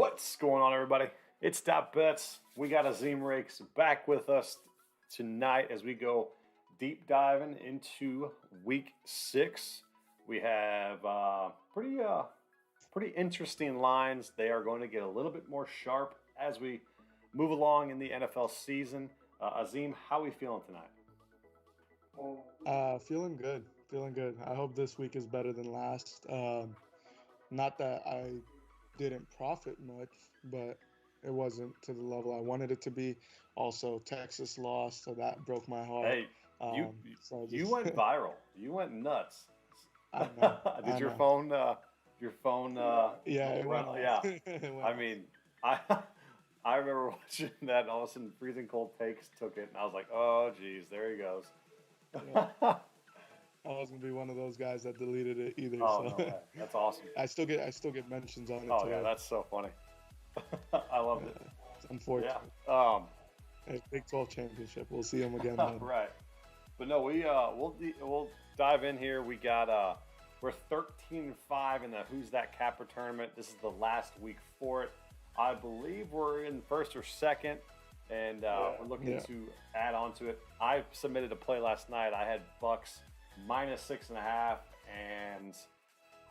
What's going on, everybody? It's Top Bets. We got Azim Rakes back with us tonight as we go deep diving into Week 6. We have pretty interesting lines. They are going to get a little bit more sharp as we move along in the NFL season. Azim, how are we feeling tonight? Feeling good. Feeling good. I hope this week is better than last. Not that I didn't profit much, but it wasn't to the level I wanted it to be. Also, Texas lost, so that broke my heart. Hey, you So you just went viral. You went nuts. I know, Did I your know. phone Yeah, it went off. yeah. It went I off. mean, I I remember watching that, and all of a sudden freezing cold takes took it, and I was like, oh geez, there he goes. Yeah, I wasn't gonna be one of those guys that deleted it either. Oh So no way. That's awesome. I still get mentions on it Oh yeah, today. that's so funny. I loved it. It's Yeah. unfortunate. Hey, Big 12 championship. We'll see them again then. Right. But no, we'll dive in here. We're 13-5 in the Who's That Capper tournament. This is the last week for it. I believe we're in first or second, and we're looking Yeah. to add on to it. I submitted a play last night. I had Bucks -6.5, and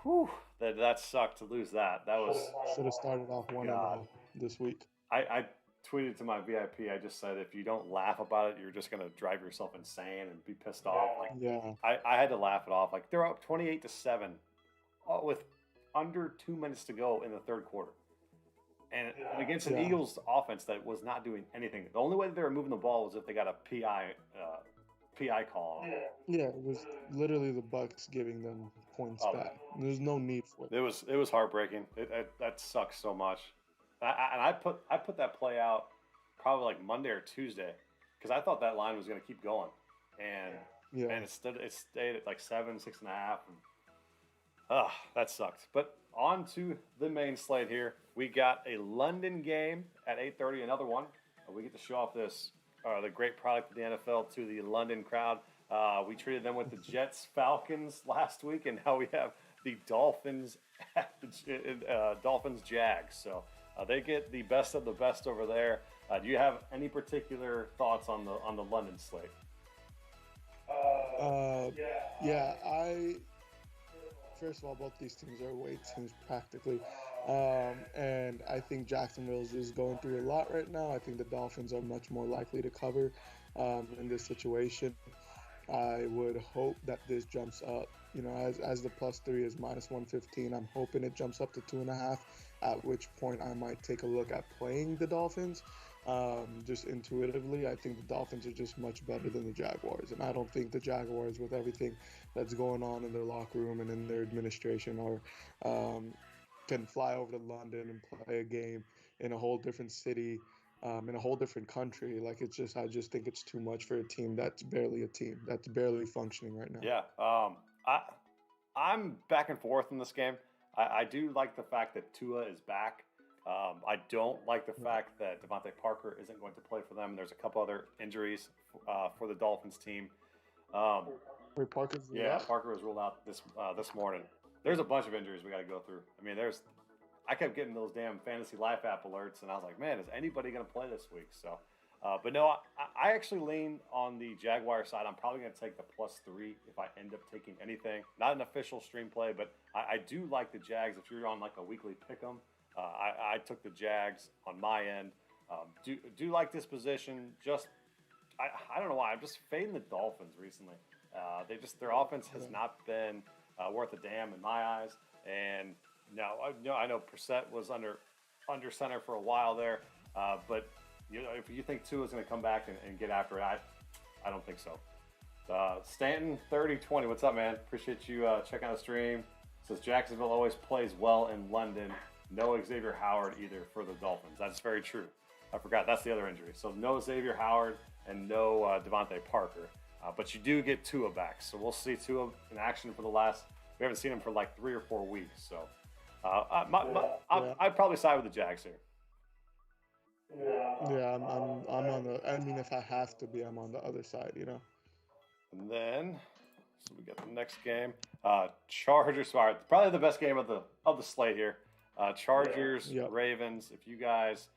whew, that sucked to lose that. That was Should have started off 1 and God. 0 this week. I tweeted to my VIP. I just said, if you don't laugh about it, you're just gonna drive yourself insane and be pissed off. Like Yeah. I had to laugh it off. Like they're up 28-7 with under 2 minutes to go in the third quarter, and against an Yeah. Eagles offense that was not doing anything. The only way that they were moving the ball was if they got a PI call. Yeah, it was literally the Bucks giving them points Oh, back. There's no need for it. it was heartbreaking. That sucks so much. And I put that play out probably like Monday or Tuesday because I thought that line was going to keep going, and Yeah. it stayed at like 7, 6.5. That sucked. But on to the main slate here. We got a London game at 8:30. Another one. We get to show off the great product of the NFL to the London crowd. We treated them with the Jets Falcons last week, and now we have the Dolphins Dolphins Jags. So they get the best of the best over there. Do you have any particular thoughts on the London slate? Yeah, first of all, both these teams are away teams practically. And I think Jacksonville is going through a lot right now. I think the Dolphins are much more likely to cover in this situation. I would hope that this jumps up. As the +3 is -115, I'm hoping it jumps up to 2.5. At which point I might take a look at playing the Dolphins. Just intuitively, I think the Dolphins are just much better than the Jaguars, and I don't think the Jaguars, with everything that's going on in their locker room and in their administration, can fly over to London and play a game in a whole different city, in a whole different country. Like I just think it's too much for a team that's barely a team, that's barely functioning right now. Yeah. I'm back and forth in this game. I do like the fact that Tua is back. I don't like the fact that Devontae Parker isn't going to play for them. There's a couple other injuries for the Dolphins team. Wait, Parker's Yeah, out? Parker was ruled out this morning. There's a bunch of injuries we got to go through. I mean, I kept getting those damn fantasy life app alerts, and I was like, man, is anybody going to play this week? So, but no, I actually lean on the Jaguar side. I'm probably going to take the +3 if I end up taking anything. Not an official stream play, but I do like the Jags. If you're on like a weekly pick 'em, I took the Jags on my end. Do like this position. I don't know why. I'm just fading the Dolphins recently. Their offense has not been worth a damn in my eyes. And I know Brissett was under center for a while there, but if you think Tua is going to come back and get after it, I don't think so. Stanton 3020, what's up, man? Appreciate you checking out the stream. Says Jacksonville always plays well in London. No Xavier Howard either for the Dolphins. That's very true. I forgot that's the other injury. So no Xavier Howard and no Devontae Parker. But you do get Tua back. So we'll see Tua in action for we haven't seen him for like 3 or 4 weeks. So I'd probably side with the Jags here. Yeah, I'm on the. I mean, if I have to be, I'm on the other side. And then, so we got the next game. Chargers, probably the best game of the slate here. Chargers, Yep. Ravens. If you guys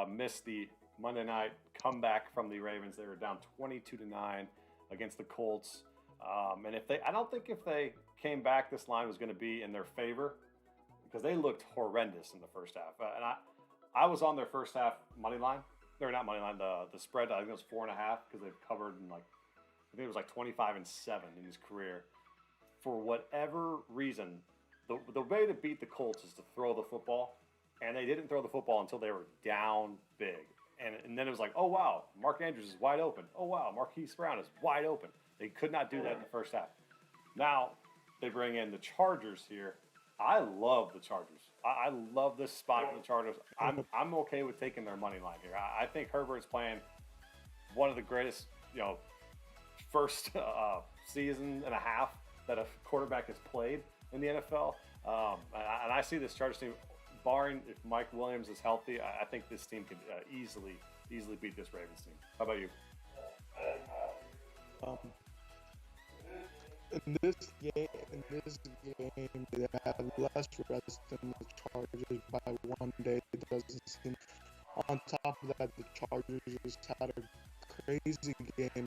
missed the Monday night comeback from the Ravens, they were down 22-9 against the Colts. And I don't think if they came back, this line was going to be in their favor because they looked horrendous in the first half. And I was on their first half money line. They're not money line. The spread, I think it was 4.5 because they've covered in like, I think it was like 25-7 in his career. For whatever reason, the way to beat the Colts is to throw the football, and they didn't throw the football until they were down big. And then it was like, oh, wow, Mark Andrews is wide open. Oh, wow, Marquise Brown is wide open. They could not do that in the first half. Now they bring in the Chargers here. I love the Chargers. I love this spot for the Chargers. I'm okay with taking their money line here. I think Herbert's playing one of the greatest, first season and a half that a quarterback has played in the NFL. And I see this Chargers team, barring if Mike Williams is healthy, I think this team could easily beat this Ravens team. How about you? In this game, they have less rest than the Chargers by one day. It doesn't seem. On top of that, the Chargers just had a crazy game,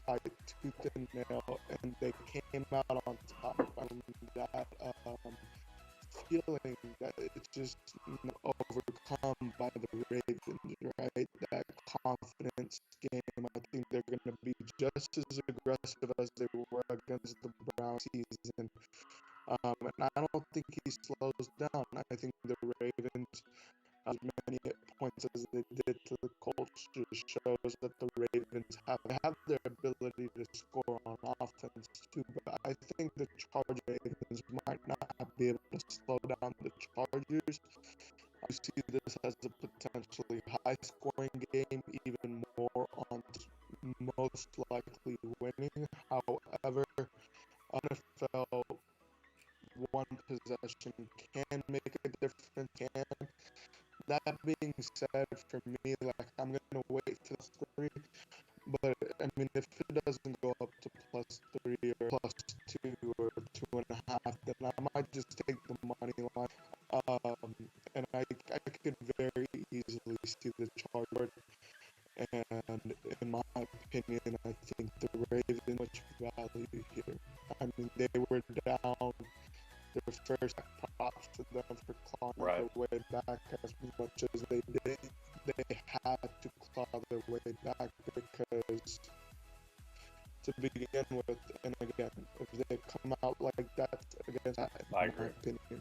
fight tooth and nail, and they came out on top. I mean, that feeling that it's just overcome by the Ravens, right? That confidence game. I think they're going to be just as aggressive as they were against the Browns season. And I don't think he slows down. I think the Ravens, as many points as they did to the Colts, just shows that the Ravens have their ability to score on offense too. But I think the Ravens might not be able to slow down the Chargers. I see this as a potentially high-scoring game, even more on most likely winning. However, NFL one possession can make a difference. That being said, for me, like, I'm gonna wait till +3. But I mean, if it doesn't go up to +3 or +2 or 2.5, then I might just take the money line. And I could very easily see the Chargers. And in my opinion, I think the Ravens much value here. I mean, they were down their first. Props to them for clawing their way back as much as they did. They had to claw their way back because, to begin with, and again, if they come out like that against that, I agree.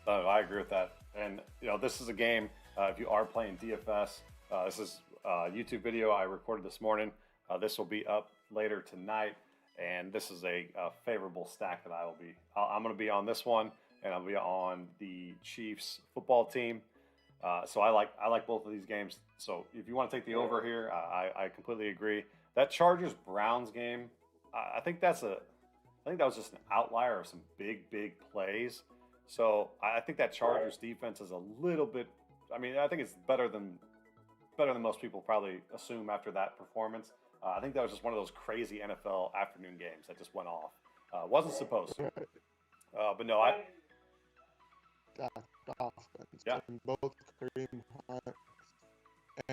I agree with that. And this is a game. If you are playing DFS, this is a YouTube video I recorded this morning. This will be up later tonight, and this is a favorable stack that I'm going to be on this one, and I'll be on the Chiefs football team. So I like both of these games. So if you want to take the over here, I completely agree. That Chargers Browns game, I think that was just an outlier of some big plays. So I think that Chargers defense is a little bit. I mean, I think it's better than most people probably assume after that performance. I think that was just one of those crazy NFL afternoon games that just went off. Wasn't supposed to. But no, offense. Yeah. And both Kareem Hunt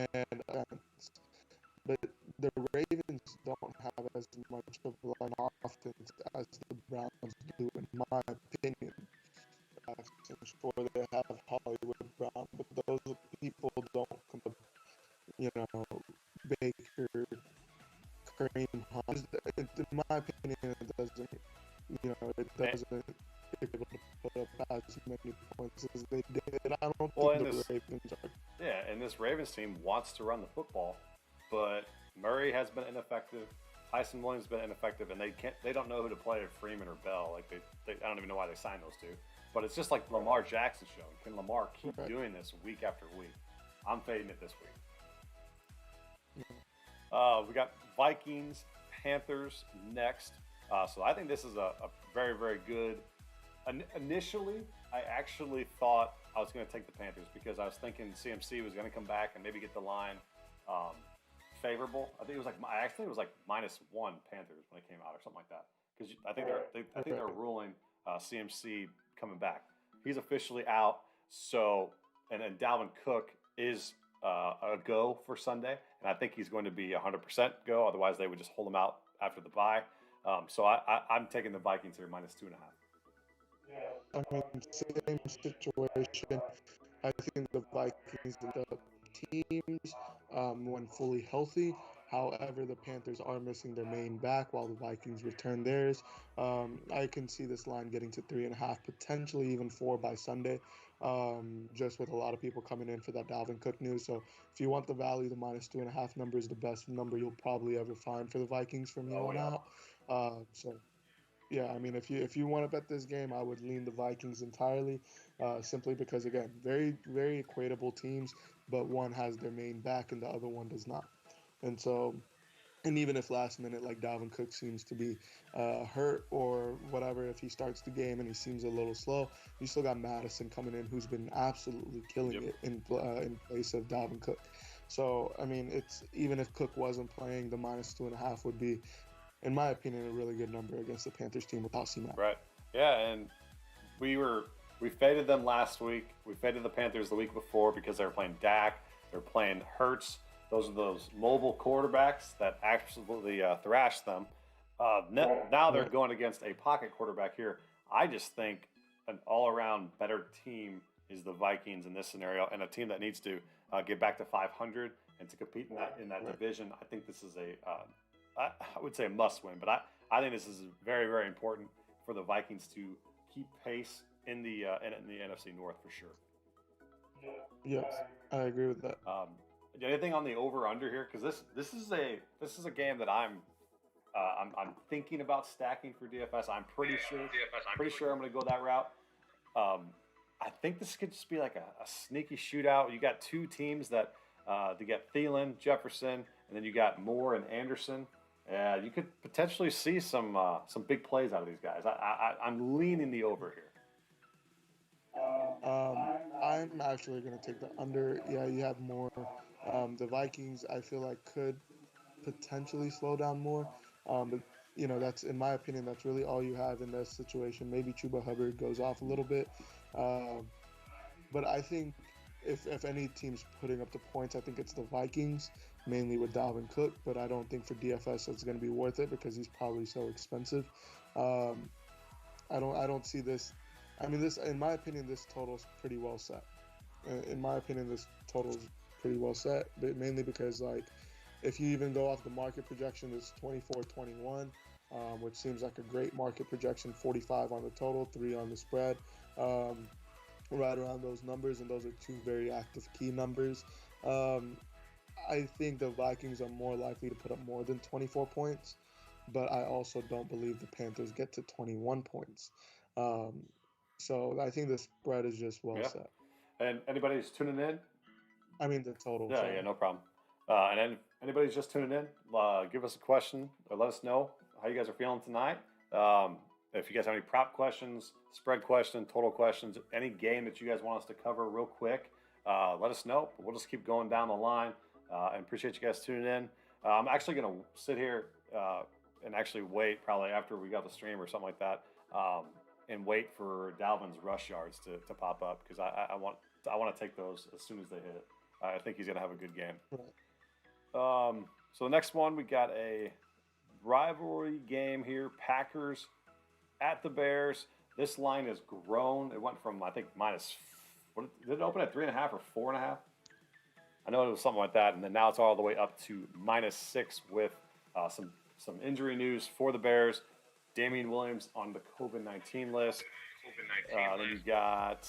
and but the Ravens don't have as much of an offense as the Browns do, in my opinion. Sure, they have Hollywood Brown, but those people don't come up, Baker, Kareem Hunt. In my opinion, it doesn't able to put up as many points as they did. I don't think the Ravens are. Yeah, and this Ravens team wants to run the football, but Murray has been ineffective. Tyson Williams has been ineffective, and they don't know who to play if Freeman or Bell. Like I don't even know why they signed those two. But it's just like Lamar Jackson show. Can Lamar keep doing this week after week? I'm fading it this week. We got Vikings, Panthers next. So I think this is a very, very good. Initially, I actually thought I was going to take the Panthers because I was thinking CMC was going to come back and maybe get the line favorable. I think it was like -1 Panthers when it came out or something like that. Because I think they're ruling CMC coming back. He's officially out. So, and Dalvin Cook is a go for Sunday, and I think he's going to be 100% go. Otherwise, they would just hold him out after the bye. So I'm taking the Vikings here -2.5. I mean, same situation. I think the Vikings end up teams when fully healthy. However, the Panthers are missing their main back while the Vikings return theirs. I can see this line getting to 3.5, potentially even 4 by Sunday, just with a lot of people coming in for that Dalvin Cook news. So if you want the value, the -2.5 number is the best number you'll probably ever find for the Vikings from here Oh on yeah, out. So yeah, I mean, if you want to bet this game, I would lean the Vikings entirely, simply because again, very very equatable teams, but one has their main back and the other one does not. And so, and even if last minute like Dalvin Cook seems to be hurt or whatever, if he starts the game and he seems a little slow, you still got Madison coming in who's been absolutely killing yep, it in place of Dalvin Cook. So I mean, it's even if Cook wasn't playing, the -2.5 would be, in my opinion, a really good number against the Panthers team without C-Mac. right, yeah, and we faded them last week. We faded the Panthers the week before because they were playing Dak, they're playing Hurts. Those are those mobile quarterbacks that absolutely thrashed them. Now they're Right. going against a pocket quarterback here. I just think an all-around better team is the Vikings in this scenario, and a team that needs to get back to 500 and to compete in that Right. division. I think this is I would say a must-win, but I think this is very very important for the Vikings to keep pace in the NFC North for sure. Yes, I agree with that. Anything on the over/under here? Because this is a game that I'm thinking about stacking for DFS. I'm pretty sure I'm going to go that route. Um, I think this could just be like a sneaky shootout. You got two teams that you got Thielen, Jefferson, and then you got Moore and Anderson. You could potentially see some big plays out of these guys. I'm leaning the over here. I'm actually going to take the under. Yeah, you have more. The Vikings, I feel like, could potentially slow down more. But that's in my opinion, that's really all you have in that situation. Maybe Chuba Hubbard goes off a little bit, um, but I think if any team's putting up the points, I think it's the Vikings, mainly with Dalvin Cook. But I don't think for DFS it's going to be worth it because he's probably so expensive. Um, I don't see this. I mean, this in my opinion, this total's pretty well set. In my opinion, this total's pretty well set, but mainly because like if you even go off the market projection, it's 24-21, which seems like a great market projection. 45 on the total, 3 on the spread, um, right around those numbers, and those are two very active key numbers. Um, I think the Vikings are more likely to put up more than 24 points, but I also don't believe the Panthers get to 21 points. Um, so I think the spread is just well Yeah. set. And anybody who's tuning in, I mean the total. yeah, yeah, Sorry. no problem. And then anybody's just tuning in, give us a question or let us know how you guys are feeling tonight. Um, if you guys have any prop questions, spread questions, total questions, any game that you guys want us to cover real quick, let us know. We'll just keep going down the line and appreciate you guys tuning in. I'm actually going to sit here and actually wait probably after we got the stream or something like that and wait for Dalvin's rush yards to pop up because I want to take those as soon as they hit. I think he's going to have a good game. Right. So the next one, we got a rivalry game here. Packers at the Bears. This line has grown. It went from, I think, what did it open at 3.5 or 4.5? I know it was something like that. And then now it's all the way up to -6 with some injury news for the Bears. Damian Williams on the COVID-19 list. Then you got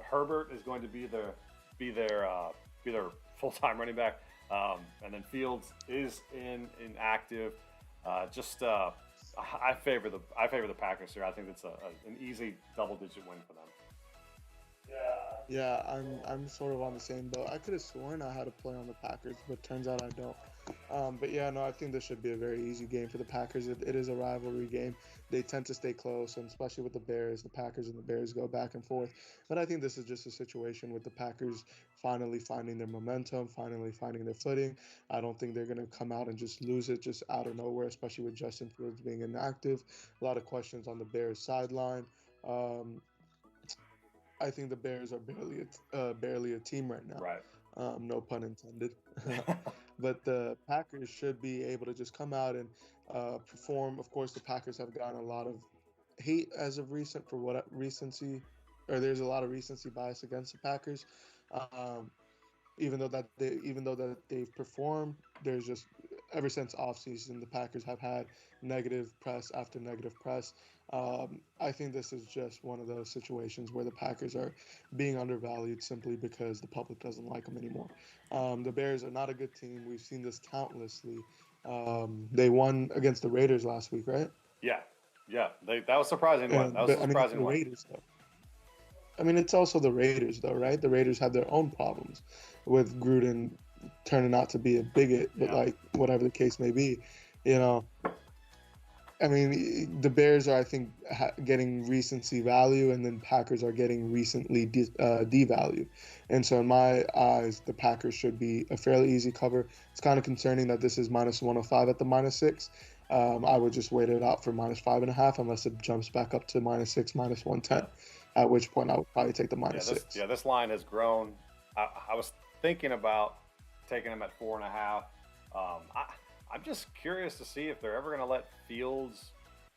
Herbert is going to be their full-time running back. And then Fields is inactive. I favor the Packers here. I think it's an easy double-digit win for them. Yeah, I'm sort of on the same boat. I could have sworn I had a play on the Packers, but turns out I don't. But yeah, no, I think this should be a very easy game for the Packers. It is a rivalry game. They tend to stay close, and especially with the Bears, the Packers and the Bears go back and forth. But I think this is just a situation with the Packers finally finding their momentum, finally finding their footing. I don't think they're going to come out and just lose it just out of nowhere, especially with Justin Fields being inactive. A lot of questions on the Bears sideline. Um, I think the Bears are barely a team right now. Right. No pun intended. But the Packers should be able to just come out and perform. Of course, the Packers have gotten a lot of hate as of recent for what recency, or there's a lot of recency bias against the Packers. Um, even though that they've performed, there's just ever since offseason the Packers have had negative press after negative press. I think this is just one of those situations where the Packers are being undervalued simply because the public doesn't like them anymore. The Bears are not a good team. We've seen this countlessly. They won against the Raiders last week, right? Yeah. Yeah. That was surprising one. That And was a but I mean, it's surprising the one. Raiders though. I mean, it's also the Raiders, though, right? The Raiders have their own problems with Gruden turning out to be a bigot, but Yeah. like whatever the case may be, you know. I mean, the Bears are, I think, getting recency value, and then Packers are getting recently devalued. And so, in my eyes, the Packers should be a fairly easy cover. It's kind of concerning that this is minus 105 at the -6. I would just wait it out for -5.5 unless it jumps back up to -6, -110. Yeah. At which point, I would probably take the Yeah. -6. This line has grown. I was thinking about taking them at 4.5. I'm just curious to see if they're ever going to let Fields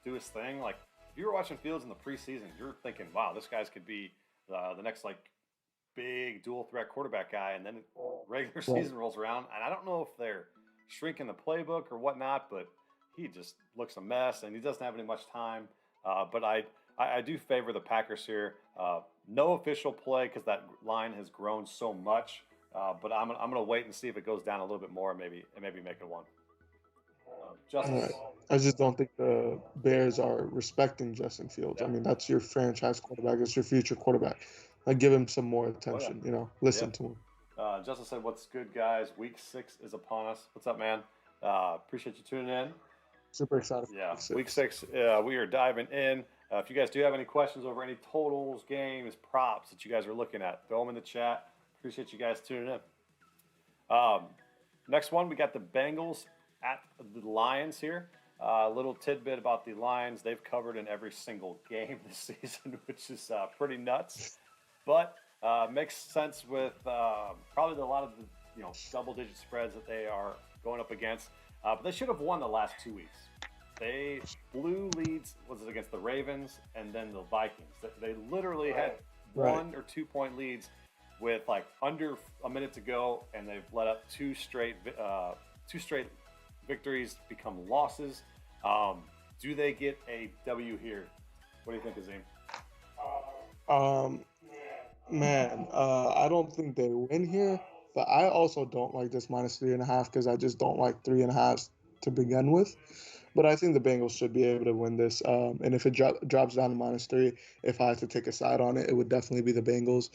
do his thing. Like, if you were watching Fields in the preseason, you're thinking, wow, this guy's could be the next, like, big dual threat quarterback guy. And then regular Right. season rolls around. And I don't know if they're shrinking the playbook or whatnot, but he just looks a mess and he doesn't have any much time. But I do favor the Packers here. No official play because that line has grown so much. But I'm gonna wait and see if it goes down a little bit more, and maybe make it one. Justice. Right. I just don't think the Bears are respecting Justin Fields. I Yeah. mean, that's your franchise quarterback. It's your future quarterback. Like, give him some more Oh yeah. attention. You know, Yeah. listen to him. Justice said, "What's good, guys? Week 6 is upon us. What's up, man? Appreciate you tuning in. Super excited for Yeah, week week 6. 6. We are diving in. If you guys do have any questions over any totals, games, props that you guys are looking at, throw them in the chat. Appreciate you guys tuning in. Next one, we got the Bengals at the Lions here. A little tidbit about the Lions: they've covered in every single game this season, which is pretty nuts. But makes sense with probably a lot of the double-digit spreads that they are going up against. But they should have won the last 2 weeks. They blew leads. Was it against the Ravens and then the Vikings? They literally had Right. 1 or 2 point leads with like under a minute to go, and they've let up two straight victories become losses. Do they get a W here? What do you think, Azim? Um, Man, I don't think they win here, but I also don't like this -3.5 because I just don't like 3.5s to begin with. But I think the Bengals should be able to win this. And if it drops down to -3, if I had to take a side on it, it would definitely be the Bengals.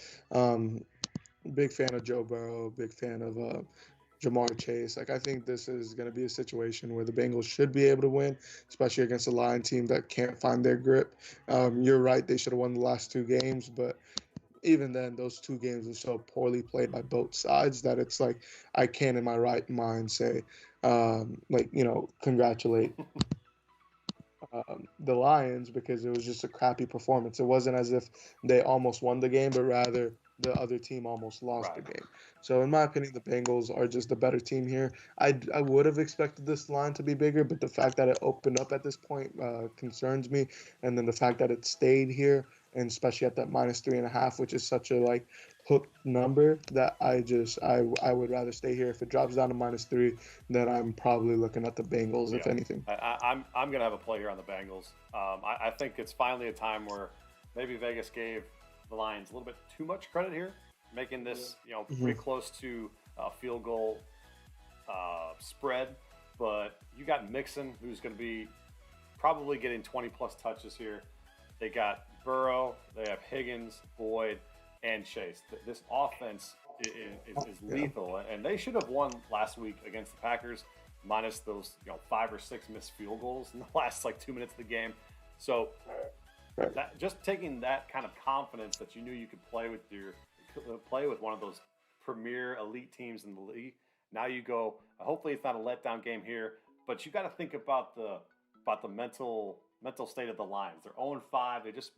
Big fan of Joe Burrow, big fan of Jamar Chase. Like, I think this is going to be a situation where the Bengals should be able to win, especially against a Lion team that can't find their grip. You're right; they should have won the last 2 games, but even then, those 2 games were so poorly played by both sides that it's like I can't, in my right mind, say, congratulate the Lions because it was just a crappy performance. It wasn't as if they almost won the game, but rather the other team almost lost the Right. game. So, in my opinion, the Bengals are just the better team here. I would have expected this line to be bigger, but the fact that it opened up at this point concerns me. And then the fact that it stayed here, and especially at that -3.5, which is such a like hooked number that I would rather stay here. If it drops down to -3, then I'm probably looking at the Bengals, if Yeah. anything. I'm gonna have a play here on the Bengals. I think it's finally a time where maybe Vegas gave the Lions a little bit too much credit here, making this pretty close to a field goal spread. But you got Mixon, who's going to be probably getting 20 plus touches here. They got Burrow, they have Higgins, Boyd, and Chase. This offense is lethal, and they should have won last week against the Packers, minus those 5 or 6 missed field goals in the last like 2 minutes of the game. So just taking that kind of confidence that you knew you could play with one of those premier elite teams in the league. Now you go. Hopefully, it's not a letdown game here, but you got to think about the mental state of the Lions. They're 0-5. They just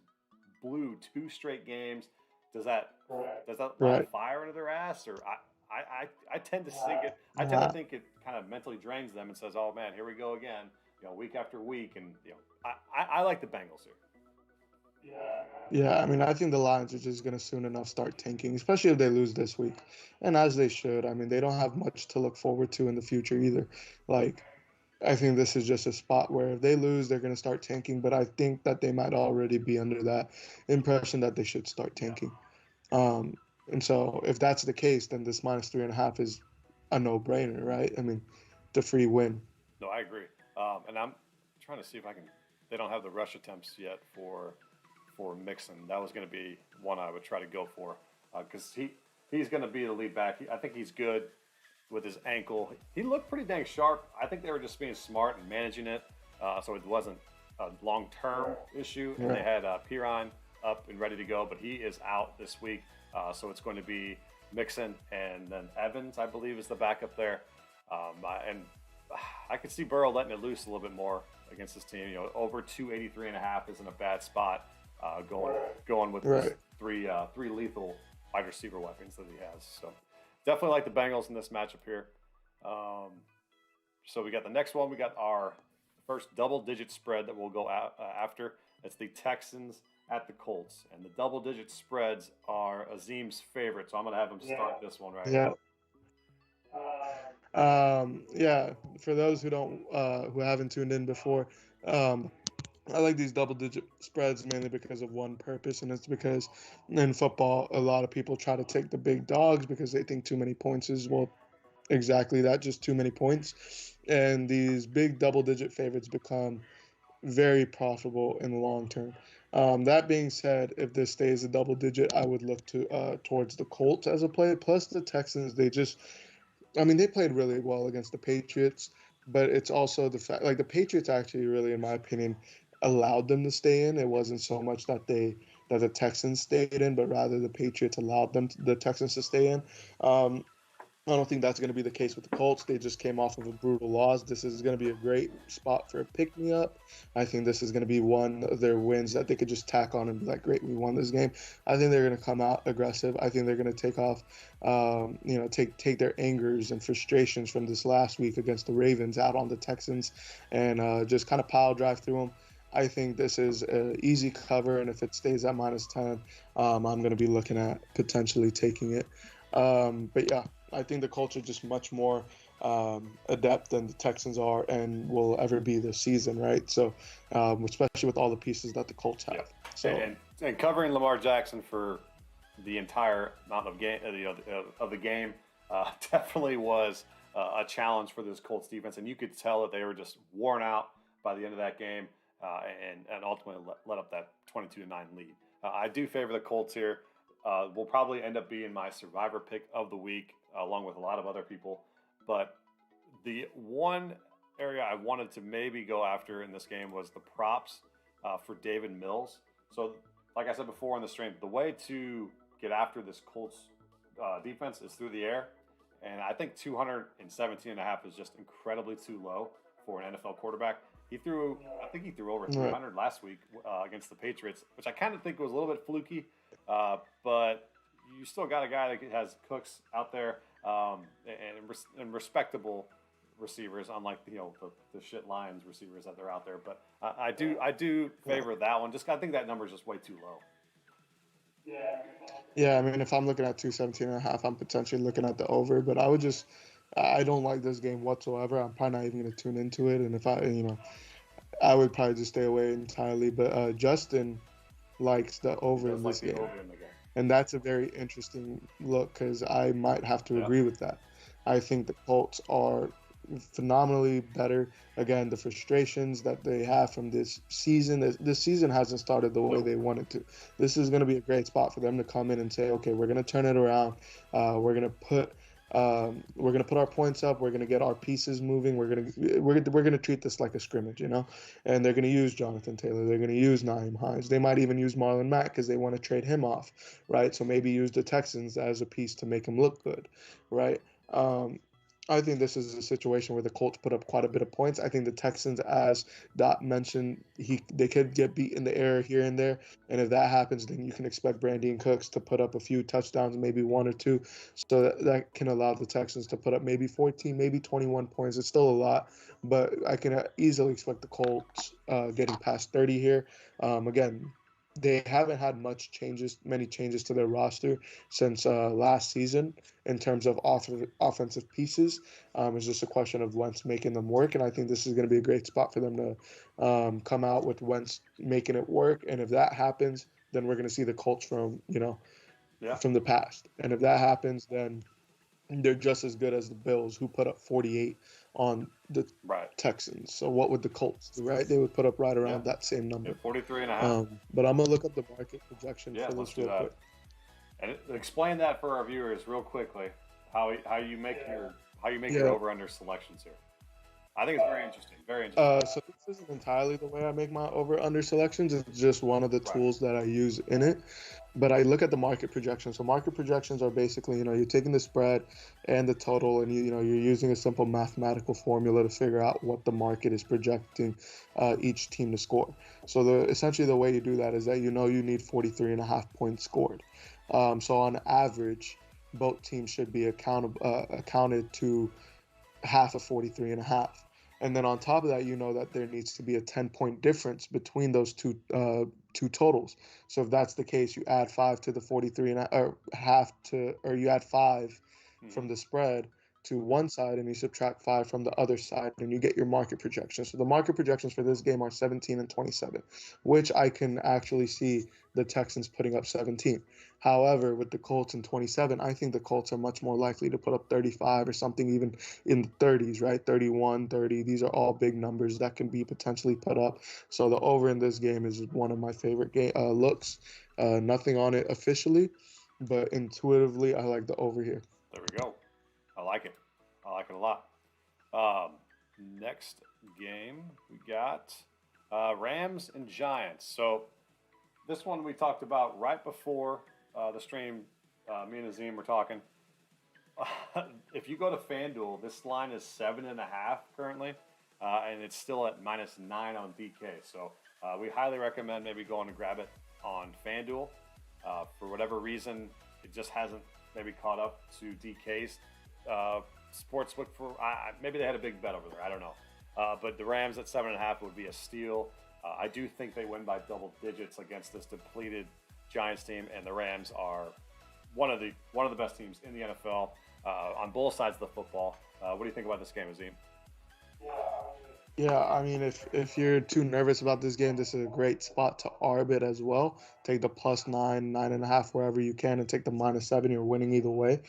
blew 2 straight games. does that light a Right. fire under their ass? Or I tend to think it. I tend to Uh, think it kind of mentally drains them and says, "Oh man, here we go again." Week after week, and I like the Bengals here. yeah, I mean, I think the Lions are just going to soon enough start tanking, especially if they lose this week. And as they should. I mean, they don't have much to look forward to in the future either. Like, I think this is just a spot where if they lose, they're going to start tanking. But I think that they might already be under that impression that they should start tanking. Um, and so if that's the case, then this -3.5 is a no-brainer, right? I mean, the free win. No, I agree. And I'm trying to see if I can. They don't have the rush attempts yet for Mixon. That was going to be one I would try to go for because he's going to be the lead back. I think he's good with his ankle. He looked pretty dang sharp. I think they were just being smart and managing it, so it wasn't a long-term issue. And they had Pirine up and ready to go, but he is out this week, so it's going to be Mixon and then Evans, I believe, is the backup there. And I could see Burrow letting it loose a little bit more against this team. Over 283.5 isn't a bad spot. Going with Right. three lethal wide receiver weapons that he has. So definitely like the Bengals in this matchup here. So we got the next one. We got our first double-digit spread that we'll go after. It's the Texans at the Colts, and the double-digit spreads are Azim's favorite. So I'm going to have him start this one right Yeah. here. Yeah. For those who haven't tuned in before, um, I like these double-digit spreads mainly because of one purpose, and it's because in football, a lot of people try to take the big dogs because they think too many points is, well, exactly that, just too many points. And these big double-digit favorites become very profitable in the long term. That being said, if this stays a double digit, I would look to towards the Colts as a play. Plus the Texans, I mean, they played really well against the Patriots, but it's also the fact, like the Patriots actually really, in my opinion, allowed them to stay in. It wasn't so much that the Texans stayed in, but rather the Patriots allowed the Texans to stay in. Um, I don't think that's going to be the case with the Colts. They just came off of a brutal loss. This is going to be a great spot for a pick me up. I think this is going to be one of their wins that they could just tack on and be like, great, we won this game. I think they're going to come out aggressive. I think they're going to take off, take their angers and frustrations from this last week against the Ravens out on the Texans and just kind of pile drive through them. I think this is an easy cover, and if it stays at -10, I'm going to be looking at potentially taking it. But yeah, I think the Colts are just much more adept than the Texans are and will ever be this season, right? So, especially with all the pieces that the Colts have. Yeah. So, And covering Lamar Jackson for the entire amount of game, of the game, definitely was a challenge for this Colts defense, and you could tell that they were just worn out by the end of that game, and ultimately let up that 22-9 lead. I do favor the Colts here. Will probably end up being my survivor pick of the week, along with a lot of other people. But the one area I wanted to maybe go after in this game was the props for David Mills. So, like I said before on the stream, the way to get after this Colts defense is through the air. And I think 217.5 is just incredibly too low for an NFL quarterback. I think he threw over 300 last week against the Patriots, which I kind of think was a little bit fluky. But you still got a guy that has Cooks out there and respectable receivers, unlike the shit Lions receivers that are out there. But I do favor that one. I think that number is just way too low. yeah, I mean, if I'm looking at 217.5, I'm potentially looking at the over, but I don't like this game whatsoever. I'm probably not even going to tune into it. And if I would probably just stay away entirely. But Justin likes the over in this game. And that's a very interesting look because I might have to agree with that. I think the Colts are phenomenally better. Again, the frustrations that they have from this season hasn't started the way they wanted to. This is going to be a great spot for them to come in and say, okay, we're going to turn it around. We're going to put our points up. We're going to get our pieces moving. We're going to treat this like a scrimmage, and they're going to use Jonathan Taylor. They're going to use Nyheim Hines. They might even use Marlon Mack because they want to trade him off, right? So maybe use the Texans as a piece to make him look good, right? I think this is a situation where the Colts put up quite a bit of points. I think the Texans, as Dot mentioned, they could get beat in the air here and there, and if that happens, then you can expect Brandon Cooks to put up a few touchdowns, maybe one or two, so that can allow the Texans to put up maybe 14, maybe 21 points. It's still a lot, but I can easily expect the Colts getting past 30 here. Again, they haven't had many changes to their roster since last season in terms of offensive pieces. It's just a question of Wentz making them work, and I think this is going to be a great spot for them to come out with Wentz making it work. And if that happens, then we're going to see the Colts from Yeah, from the past. And if that happens, then they're just as good as the Bills, who put up 48 on the right. Texans. So what would the Colts do, right? They would put up right Yeah, around that same yeah, number. 43.5. But I'm gonna look up the market projection Yeah, for let's this do real that. quick. And explain that for our viewers real quickly. How you make your Yeah. over under selections here. I think it's very interesting. Very interesting. So this isn't entirely the way I make my over/under selections. It's just one of the Right. tools that I use in it. But I look at the market projections. So market projections are basically, you're taking the spread and the total, and you're using a simple mathematical formula to figure out what the market is projecting each team to score. So essentially the way you do that is that you need 43 and a half points scored. So on average, both teams should be accounted to half of 43 and a half. And then on top of that, you know that there needs to be a 10-point difference between those two totals. So if that's the case, you add 5 to the 43 and or half to, or you add 5 Mm-hmm. from the spread to one side and you subtract 5 from the other side and you get your market projections. So the market projections for this game are 17 and 27, which I can actually see the Texans putting up 17. However, with the Colts in 27, I think the Colts are much more likely to put up 35 or something even in the 30s, right? 31, 30. These are all big numbers that can be potentially put up. So the over in this game is one of my favorite looks. Nothing on it officially, but intuitively, I like the over here. There we go. I like it. I like it a lot. Um, Next game we got Rams and Giants. So this one we talked about right before the stream. Me and Azim were talking. If you go to FanDuel, this line is 7.5 currently, and it's still at -9 on DK. So we highly recommend maybe going to grab it on FanDuel. For whatever reason, it just hasn't maybe caught up to DK's sportsbook. Maybe they had a big bet over there. I don't know. But the Rams at 7.5 would be a steal. I do think they win by double digits against this depleted Giants team, and the Rams are one of the best teams in the NFL on both sides of the football. What do you think about this game, Azim? Yeah, I mean, if you're too nervous about this game, this is a great spot to arb it as well. Take the +9, 9.5 wherever you can, and take the -7. You're winning either way.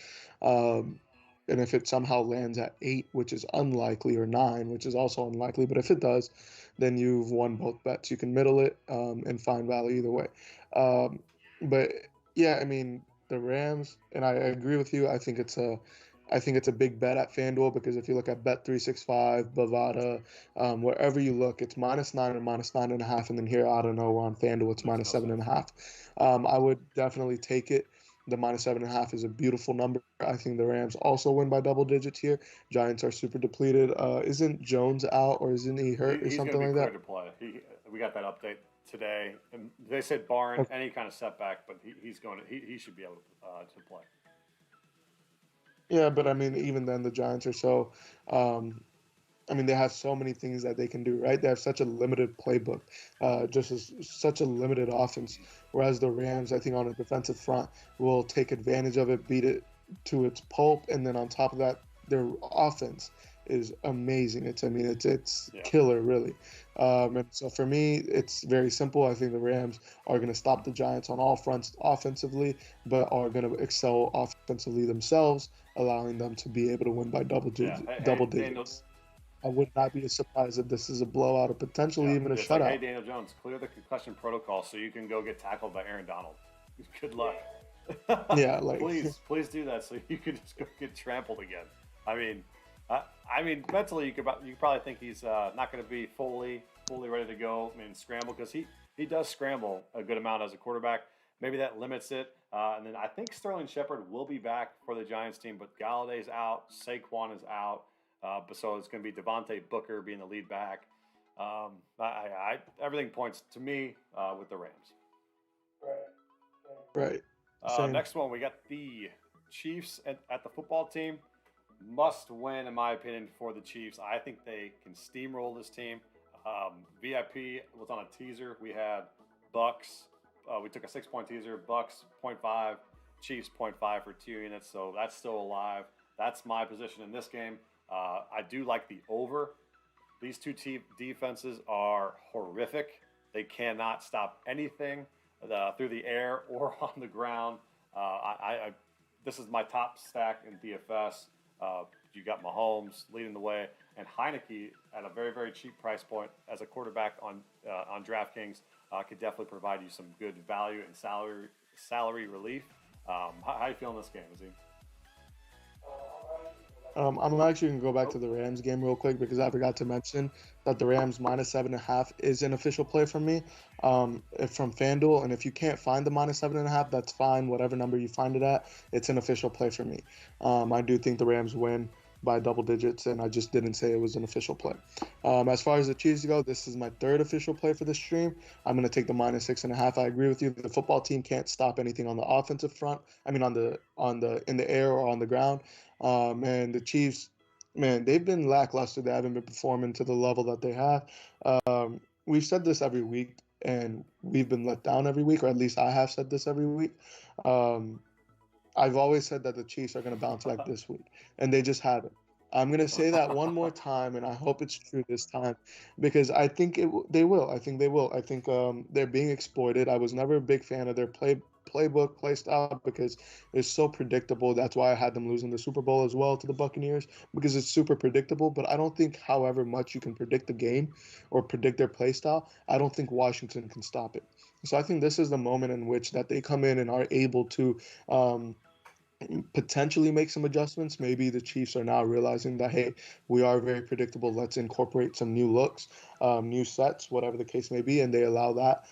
Um, and if it somehow lands at 8, which is unlikely, or 9, which is also unlikely, but if it does, then you've won both bets. You can middle it and find value either way. Um, but yeah, I mean, the Rams, and I agree with you. I think it's a big bet at FanDuel because if you look at Bet365, Bovada, wherever you look, it's -9 or -9.5, and then here I don't know on FanDuel it's Makes minus no seven sense. and a half. I would definitely take it. The -7.5 is a beautiful number. I think the Rams also win by double digits here. Giants are super depleted. Isn't Jones out or isn't he hurt or He's going to something be like cleared that? to play. We got that update today, and they said barring Okay. any kind of setback, but he's going to he should be able to play. Yeah, but I mean, even then, the Giants are so. I mean, they have so many things that they can do, right? They have such a limited playbook, just as such a limited offense. Whereas the Rams, I think, on a defensive front, will take advantage of it, beat it to its pulp, and then on top of that, their offense is amazing. It's Yeah, killer, really. And so for me, it's very simple. I think the Rams are going to stop the Giants on all fronts offensively, but are going to excel offensively themselves, allowing them to be able to win by yeah. double Hey, Daniel. digits. I would not be surprised if this is a blowout or potentially Yeah, even a it's like, hey, shutout. Daniel Jones, clear the concussion protocol so you can go get tackled by Aaron Donald. Good luck. Yeah, like Please do that so you can just go get trampled again. I mean, mentally you could probably think he's not going to be fully ready to go. I mean, scramble because he does scramble a good amount as a quarterback. Maybe that limits it. And then I think Sterling Shepard will be back for the Giants team, but Galladay's out, Saquon is out, but so it's going to be Devontae Booker being the lead back. Everything points to me with the Rams. Right. Next one, we got the Chiefs at the football team. Must win, in my opinion, for the Chiefs. I think they can steamroll this team. VIP was on a teaser. We had Bucks. We took a 6-point teaser. Bucks 0.5, Chiefs 0.5 for 2 units. So that's still alive. That's my position in this game. I do like the over. These two defenses are horrific. They cannot stop anything through the air or on the ground. This is my top stack in DFS. You got Mahomes leading the way, and Heineke at a very, very cheap price point as a quarterback on DraftKings could definitely provide you some good value and salary relief. How you feeling this game, Azim? I'm actually going to go back to the Rams game real quick because I forgot to mention that the Rams -7.5 is an official play for me from FanDuel. And if you can't find the -7.5, that's fine. Whatever number you find it at, it's an official play for me. I do think the Rams win by double digits, and I just didn't say it was an official play. As far as the Chiefs go, this is my third official play for the stream. I'm going to take the -6.5. I agree with you. The football team can't stop anything on the offensive front. I mean, in the air or on the ground. And the Chiefs, man, they've been lackluster. They haven't been performing to the level that they have. We've said this every week, and we've been let down every week, or at least I have said this every week. I've always said that the Chiefs are going to bounce back this week, and they just haven't. I'm going to say that one more time, and I hope it's true this time, because I think they will. I think they will. I think they're being exploited. I was never a big fan of their playbook, play style, because it's so predictable. That's why I had them losing the Super Bowl as well to the Buccaneers, because it's super predictable. But I don't think, however much you can predict the game or predict their play style, I don't think Washington can stop it. So I think this is the moment in which that they come in and are able to potentially make some adjustments. Maybe the Chiefs are now realizing that, hey, we are very predictable. Let's incorporate some new looks, new sets, whatever the case may be, and they allow that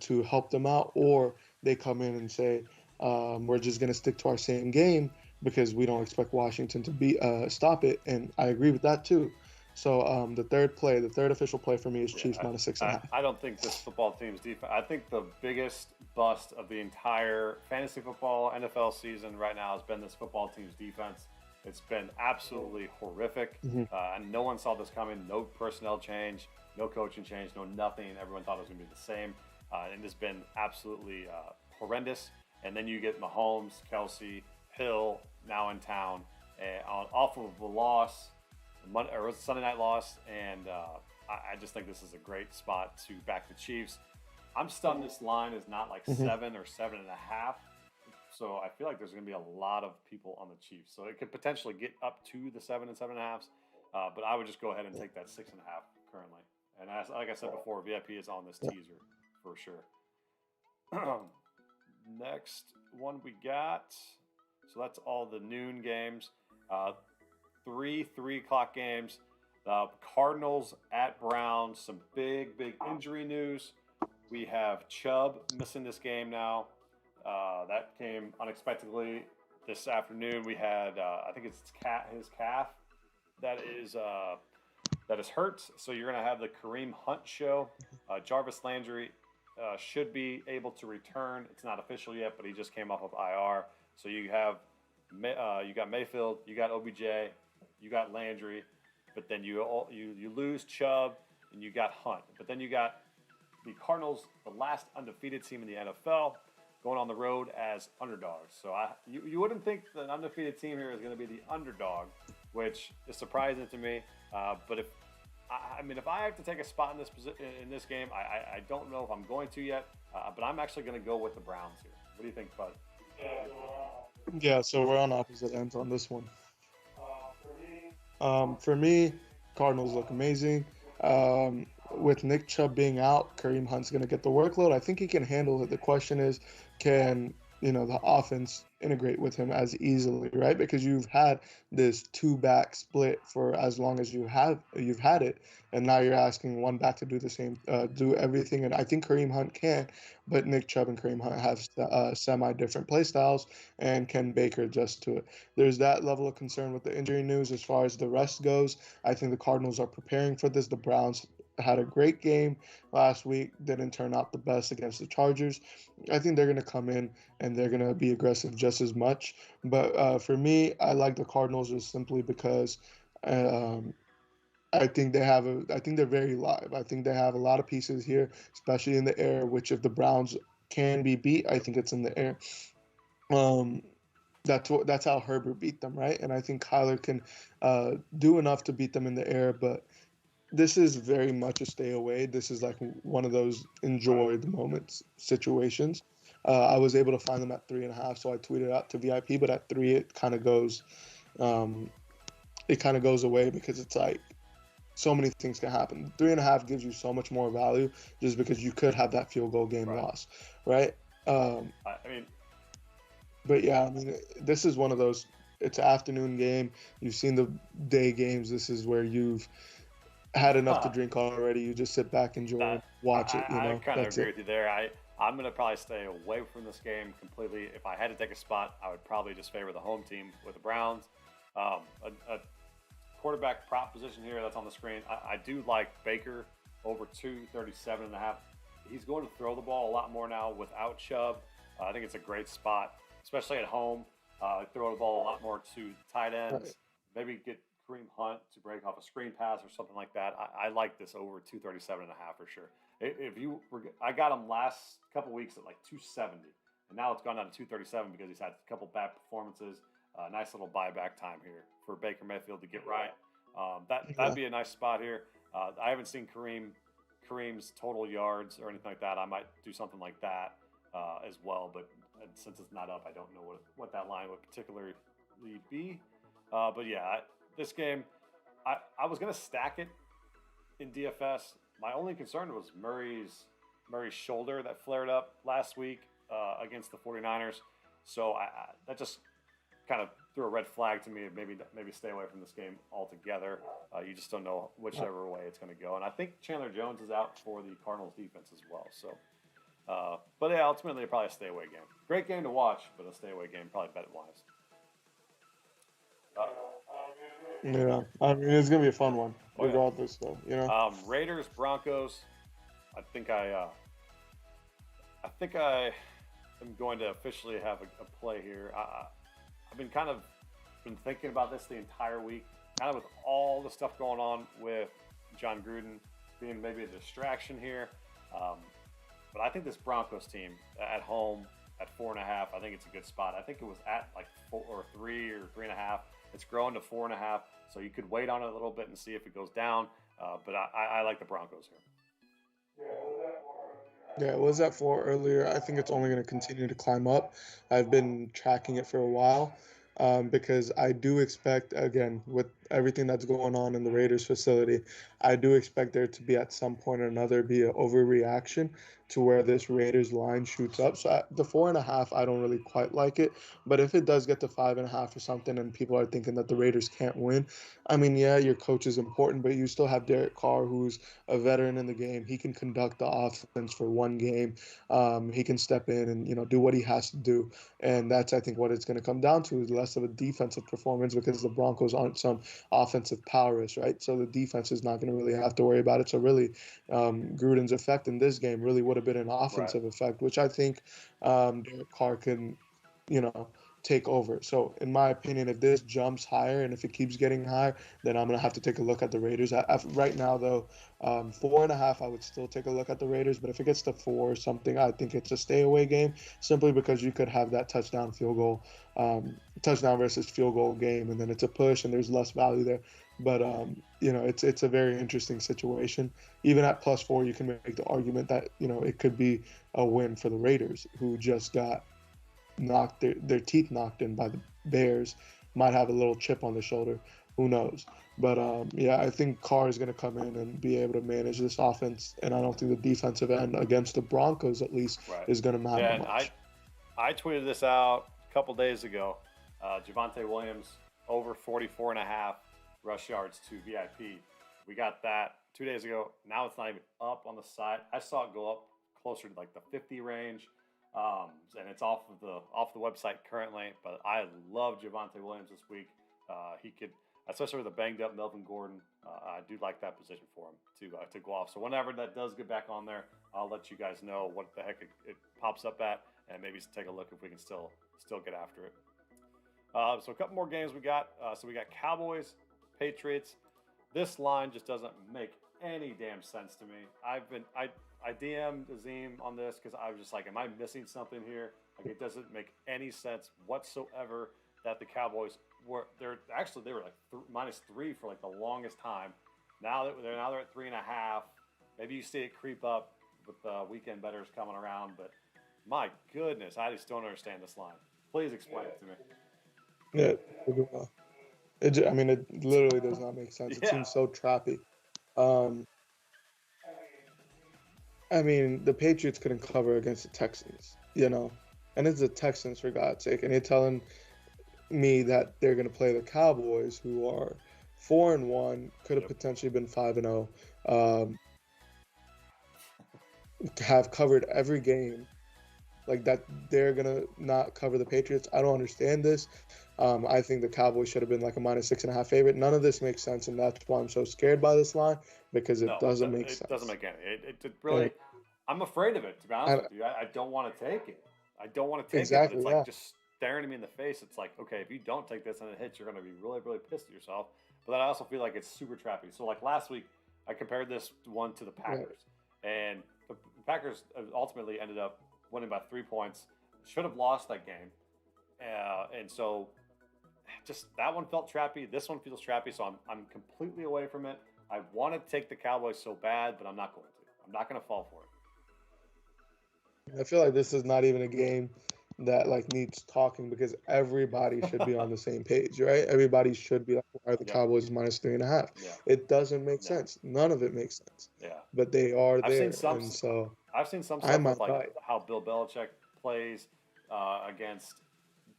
to help them out. Or they come in and say, we're just going to stick to our same game because we don't expect Washington to stop it. And I agree with that too. So the third official play for me is Chiefs -6.5. I don't think this football team's defense. I think the biggest bust of the entire fantasy football NFL season right now has been this football team's defense. It's been absolutely horrific, and no one saw this coming. No personnel change, no coaching change, no nothing. Everyone thought it was going to be the same, and it's been absolutely horrendous. And then you get Mahomes, Kelsey, Hill now in town, off of a loss. Or was a Sunday night loss, and I just think this is a great spot to back the Chiefs. I'm stunned this line is not like 7 or 7.5, so I feel like there's going to be a lot of people on the Chiefs. So it could potentially get up to the 7 and 7.5s, but I would just go ahead and take that 6.5 currently. And like I said before, VIP is on this teaser for sure. Next one we got, so that's all the noon games. 3 o'clock games. Cardinals at Browns. Some big injury news. We have Chubb missing this game now. That came unexpectedly this afternoon. We had, I think it's his calf that is hurt. So you're going to have the Kareem Hunt show. Jarvis Landry should be able to return. It's not official yet, but he just came off of IR. So you got Mayfield, you got OBJ, you got Landry, but then you lose Chubb and you got Hunt. But then you got the Cardinals, the last undefeated team in the NFL, going on the road as underdogs. So you wouldn't think that an undefeated team here is going to be the underdog, which is surprising to me. But if I have to take a spot in this game, I don't know if I'm going to yet. But I'm actually going to go with the Browns here. What do you think, Bud? Yeah, so we're on opposite ends on this one. For me, Cardinals look amazing. With Nick Chubb being out, Kareem Hunt's going to get the workload. I think he can handle it. The question is, can the offense integrate with him as easily, right? Because you've had this two back split for as long as you've had it, and now you're asking one back to do the same, do everything. And I think Kareem Hunt can, but Nick Chubb and Kareem Hunt have semi different play styles, and can Baker adjust to it? There's that level of concern with the injury news. As far as the rest goes, I think the Cardinals are preparing for this. The Browns had a great game last week, didn't turn out the best against the Chargers. I think they're going to come in and they're going to be aggressive just as much. But for me, I like the Cardinals just simply because um, I think they're very live. I think they have a lot of pieces here, especially in the air, which if the Browns can be beat, I think it's in the air. Um, that's how Herbert beat them, right? And I think Kyler can do enough to beat them in the air, but this is very much a stay away. This is like one of those Right. enjoy the moments situations. I was able to find them at 3.5, so I tweeted out to VIP. But at three, um, it kind of goes away because it's like so many things can happen. 3.5 gives you so much more value just because you could have that field goal game Right. loss, right? Um, I mean, but yeah, I mean, this is one of those. It's an afternoon game. You've seen the day games. This is where you've had enough to drink already. You just sit back, enjoy, and that watch it. I kind of That's agree it. with you there. I'm gonna probably stay away from this game completely. If I had to take a spot, I would probably just favor the home team with the Browns. A quarterback prop position here that's on the screen. I do like Baker over 237.5. He's going to throw the ball a lot more now without Chubb. I think it's a great spot, especially at home. Throw the ball a lot more to tight Right. ends. Maybe get Kareem Hunt to break off a screen pass or something like that. I like this over 237.5 for sure. If you were, I got him last couple weeks at like 270, and now it's gone down to 237 because he's had a couple bad performances. Nice little buyback time here for Baker Mayfield to get right. That'd Yeah. be a nice spot here. I haven't seen Kareem's total yards or anything like that. I might do something like that as well, but since it's not up, I don't know what that line would particularly be. But yeah, this game, I was gonna stack it in DFS. My only concern was Murray's shoulder that flared up last week against the 49ers. So that just kind of threw a red flag to me. Maybe stay away from this game altogether. You just don't know whichever way it's going to go. And I think Chandler Jones is out for the Cardinals defense as well. So, but yeah, ultimately probably a stay away game. Great game to watch, but a stay away game probably bet wise. Uh, Yeah. I mean, it's gonna be a fun one, oh yeah. regardless, though. Raiders Broncos. I think I am going to officially have a play here. I've been been thinking about this the entire week, kind of with all the stuff going on with John Gruden being maybe a distraction here. Um, but I think this Broncos team at home at 4.5, I think it's a good spot. I think it was at like 4 or 3 or 3.5. It's growing to 4.5, so you could wait on it a little bit and see if it goes down. But I like the Broncos here. Yeah, it was at 4 earlier. I think it's only going to continue to climb up. I've been tracking it for a while, because I do expect, again, with everything that's going on in the Raiders facility, I do expect there to be at some point or another be an overreaction to where this Raiders line shoots up. So at the 4.5, I don't really quite like it. But if it does get to 5.5 or something, and people are thinking that the Raiders can't win, I mean, yeah, your coach is important, but you still have Derek Carr, who's a veteran in the game. He can conduct the offense for one game. He can step in and do what he has to do, and that's, I think, what it's going to come down to, is less of a defensive performance, because the Broncos aren't some offensive powers, right? So the defense is not going to really have to worry about it. So really, Gruden's effect in this game really would have been an Right. offensive effect, which I think Derek Carr can, you know, take over. So in my opinion, if this jumps higher and if it keeps getting higher, then I'm gonna have to take a look at the Raiders. Right now, though, 4.5, I would still take a look at the Raiders. But if it gets to 4 or something, I think it's a stay away game, simply because you could have that touchdown versus field goal game, and then it's a push and there's less value there. But it's a very interesting situation. Even at +4, you can make the argument that it could be a win for the Raiders, who just got their teeth knocked in by the Bears, might have a little chip on the shoulder. Who knows? But yeah, I think Carr is going to come in and be able to manage this offense, and I don't think the defensive end against the Broncos, at least, Right. is going to matter Yeah, and much. I tweeted this out couple days ago. Javonte Williams over 44.5 rush yards to VIP. We got that 2 days ago. Now it's not even up on the site. I saw it go up closer to like the 50 range, and it's off the website currently. But I love Javonte Williams this week. He could, especially with a banged up Melvin Gordon. I do like that position for him to go off. So whenever that does get back on there, I'll let you guys know what the heck it pops up at, and maybe take a look if we can still get after it. So a couple more games we got. So we got Cowboys, Patriots. This line just doesn't make any damn sense to me. I DM'd Azim on this because I was just like, am I missing something here? Like, it doesn't make any sense whatsoever that the Cowboys were like -3 for like the longest time. Now they're at 3.5. Maybe you see it creep up with the weekend bettors coming around, but my goodness, I just don't understand this line. Please explain it to me. Yeah, it literally does not make sense. It seems so trappy. The Patriots couldn't cover against the Texans, and it's the Texans, for God's sake. And you're telling me that they're going to play the Cowboys, who are 4-1, could have potentially been 5-0, have covered every game, like that. They're going to not cover the Patriots. I don't understand this. I think the Cowboys should have been like a -6.5 favorite. None of this makes sense, and that's why I'm so scared by this line, because it doesn't make sense. It doesn't make any. It really. I'm afraid of it, to be honest with you. I don't want to take it. I don't want to take it. But it's like just staring at me in the face. It's like, okay, if you don't take this and it hits, you're going to be really, really pissed at yourself. But then I also feel like it's super trappy. So like last week, I compared this one to the Packers, and the Packers ultimately ended up winning by 3 points. Should have lost that game, and so. Just that one felt trappy. This one feels trappy, so I'm completely away from it. I want to take the Cowboys so bad, but I'm not going to. I'm not going to fall for it. I feel like this is not even a game that like needs talking, because everybody should be on the same page, right? Everybody should be like, why are the Cowboys -3.5? Yeah. It doesn't make sense. None of it makes sense. Yeah. But they are there. I've seen some stuff with like how Bill Belichick plays against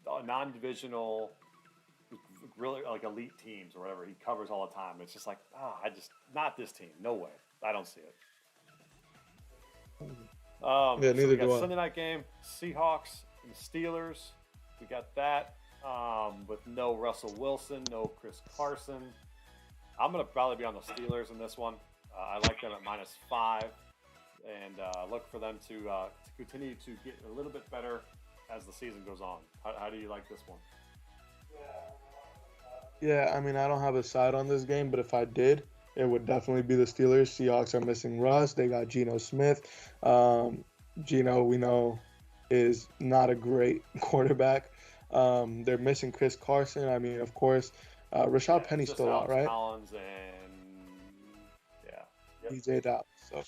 non-divisional, really like elite teams or whatever. He covers all the time. It's just like, not this team. No way. I don't see it. Neither do I. Sunday night game, Seahawks and Steelers. We got that with no Russell Wilson, no Chris Carson. I'm going to probably be on the Steelers in this one. I like them at -5, and look for them to continue to get a little bit better as the season goes on. How do you like this one? Yeah, I don't have a side on this game, but if I did, it would definitely be the Steelers. Seahawks are missing Russ. They got Geno Smith. Geno, we know, is not a great quarterback. They're missing Chris Carson. Of course, Rashad Penny's still out, right? Collins and DJ Dallas. So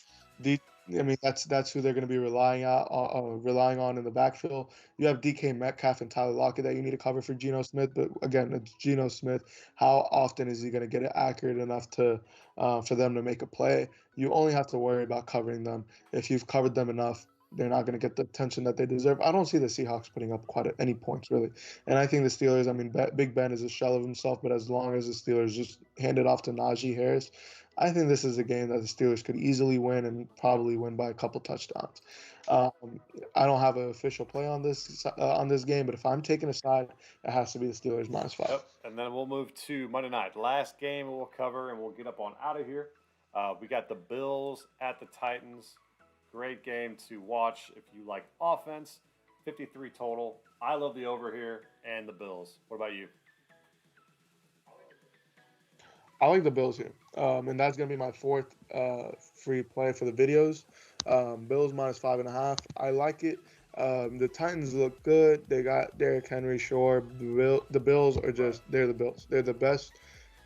that's who they're going to be relying on in the backfield. You have DK Metcalf and Tyler Lockett that you need to cover for Geno Smith, but again, it's Geno Smith. How often is he going to get it accurate enough to for them to make a play? You only have to worry about covering them. If you've covered them enough, they're not going to get the attention that they deserve. I don't see the Seahawks putting up any points, really. And I think the Steelers, Big Ben is a shell of himself, but as long as the Steelers just hand it off to Najee Harris, I think this is a game that the Steelers could easily win, and probably win by a couple touchdowns. I don't have an official play on this game, but if I'm taking a side, it has to be the Steelers -5. Yep. And then we'll move to Monday night. Last game we'll cover, and we'll get up on out of here. We got the Bills at the Titans. Great game to watch if you like offense. 53 total. I love the over here and the Bills. What about you? I like the Bills here, and that's going to be my fourth free play for the videos. Bills -5.5. I like it. The Titans look good. They got Derrick Henry, sure. The Bills are they're the Bills. They're the best,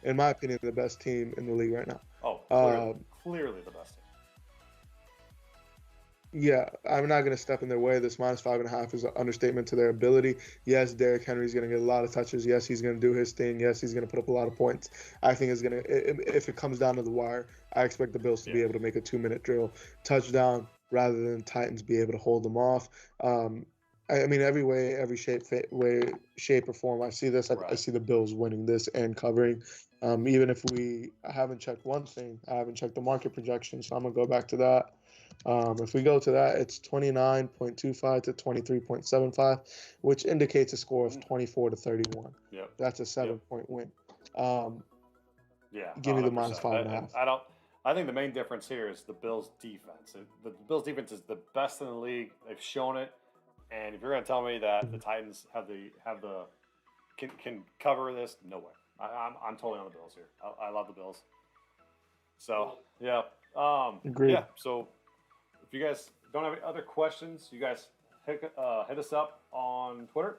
in my opinion, the best team in the league right now. Oh, clearly the best team. Yeah, I'm not going to step in their way. This -5.5 is an understatement to their ability. Yes, Derrick Henry's going to get a lot of touches. Yes, he's going to do his thing. Yes, he's going to put up a lot of points. I think it's going to, if it comes down to the wire, I expect the Bills to be able to make a 2-minute drill touchdown rather than Titans be able to hold them off. I mean, every way, every shape or form. I see this. I Right. see the Bills winning this and covering. Even if I haven't checked one thing. I haven't checked the market projection, so I'm gonna go back to that. If we go to that, it's 29.25 to 23.75, which indicates a score of 24-31. Yep. That's a 7-point win. Um, Yeah, Give me the 100%. -5.5. And I don't. I think the main difference here is the Bills' defense. The Bills' defense is the best in the league. They've shown it. And if you're going to tell me that the Titans can cover this, no way. I'm totally on the Bills here. I love the Bills. So yeah, Agreed. yeah. So if you guys don't have any other questions, you guys hit us up on Twitter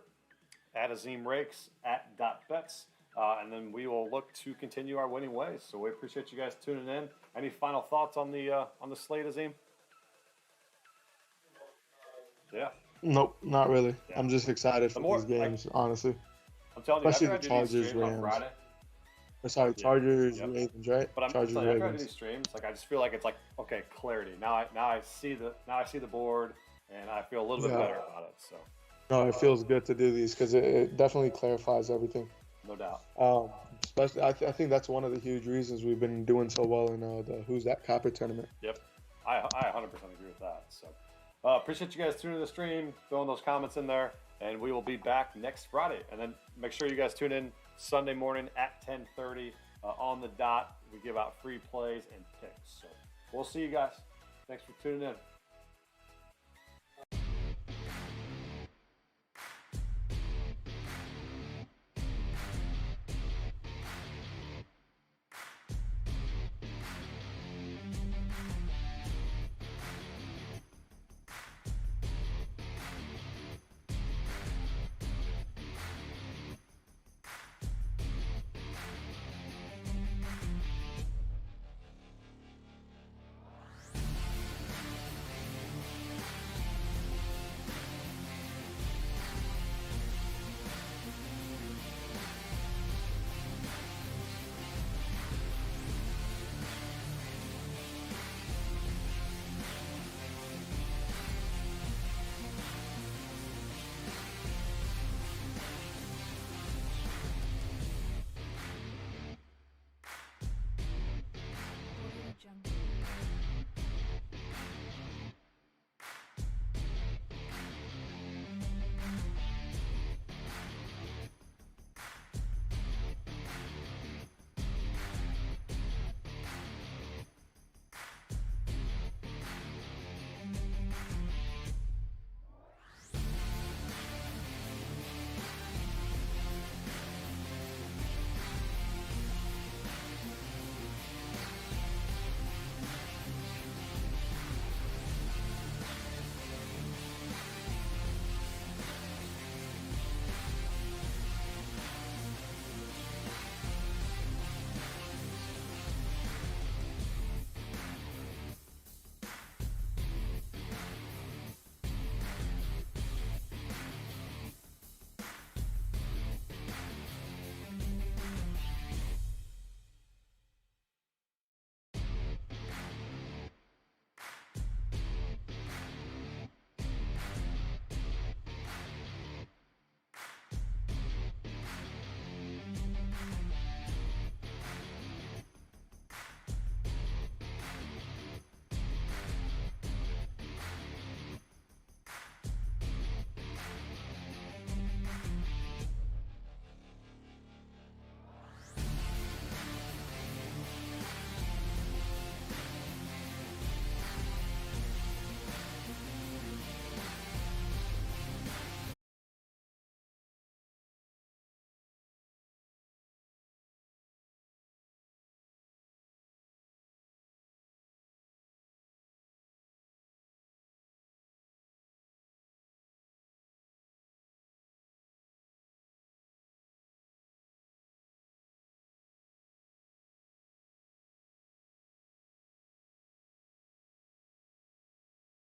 at Azim Rakes at .bets. And then we will look to continue our winning ways. So we appreciate you guys tuning in. Any final thoughts on the slate, Azim? Yeah. Nope, not really. Yeah. I'm just excited for these games, honestly. I'm telling you, Especially after the I do these Chargers, streams on Rams. Friday. Or sorry, Yeah. Chargers, Yep. Ravens, right? But I'm Chargers, telling you, after I do Ravens. these streams, like I just feel like it's like, okay, clarity. Now I see the board, and I feel a little bit Yeah. better about it. So No, it feels good to do these because it definitely clarifies everything. no doubt. Especially, I think that's one of the huge reasons we've been doing so well in the Who's That Capper tournament. Yep, I 100% agree with that. So appreciate you guys tuning in the stream, throwing those comments in there, and we will be back next Friday. And then make sure you guys tune in Sunday morning at 10:30 on the dot. We give out free plays and picks. So we'll see you guys. Thanks for tuning in.